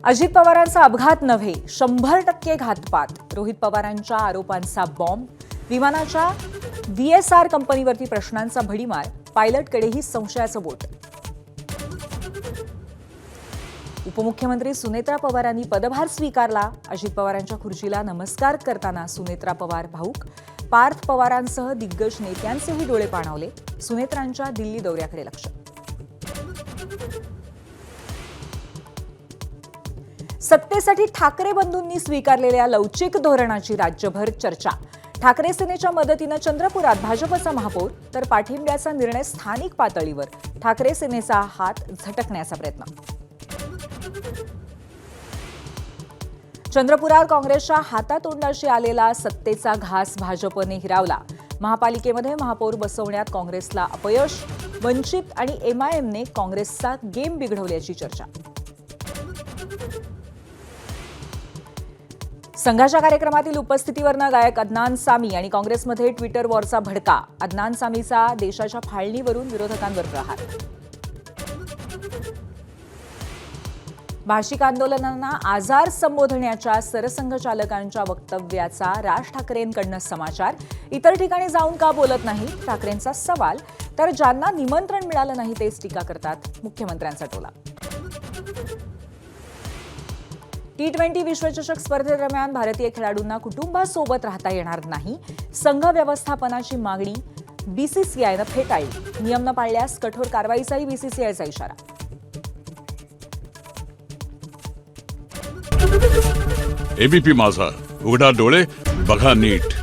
अजित पवारांचा अपघात नव्हे 100% घातपात. रोहित पवारांच्या आरोपांचा बॉम्ब. विमानाच्या व्हीएसआर कंपनीवरती प्रश्नांचा भडीमार. पायलटकडेही संशयाचं बोट. उपमुख्यमंत्री सुनेत्रा पवारांनी पदभार स्वीकारला. अजित पवारांच्या खुर्चीला नमस्कार करताना सुनेत्रा पवार भाऊक. पार्थ पवारांसह दिग्गज नेत्यांचेही डोळे पाणावले. सुनेत्रांच्या दिल्ली दौऱ्याकडे लक्ष. सत्तेसाठी ठाकरे बंधूंनी स्वीकारलेल्या लवचिक धोरणाची राज्यभर चर्चा. ठाकरे सेनेच्या मदतीनं चंद्रपुरात भाजपचा महापौर तर पाठिंब्याचा निर्णय स्थानिक पातळीवर. ठाकरे सेनेचा हात झटकण्याचा प्रयत्न. चंद्रपुरात काँग्रेसच्या हातातोंडाशी आलेला सत्तेचा घास भाजपने हिरावला. महापालिकेमध्ये महापौर बसवण्यात काँग्रेसला अपयश. वंचित आणि एमआयएमने काँग्रेसचा गेम बिघडवल्याची चर्चा. संघाच्या कार्यक्रमातील उपस्थितीवरनं गायक अदनान सामी आणि काँग्रेसमध्ये ट्विटर वॉरचा भडका. अदनान सामीचा देशाच्या फाळणीवरून विरोधकांवर प्रहार. भाषिक आंदोलनांना आजार संबोधण्याच्या सरसंघचालकांच्या वक्तव्याचा राज ठाकरेंकडनं समाचार. इतर ठिकाणी जाऊन का बोलत नाही ठाकरेंचा सवाल. तर ज्यांना निमंत्रण मिळालं नाही तेच टीका करतात मुख्यमंत्र्यांचा टोला. T20 विश्वचषक स्पर्धेदरम्यान भारतीय खेळाडूंना कुटुंबासोबत राहता येणार नाही. संघ व्यवस्थापनाची मागणी बीसीसीआयनं फेटाळली. नियम न पाळल्यास कठोर कारवाईचाही बीसीसीआयचा इशारा. एबीपी माझा, उघडा डोळे बघा नीट.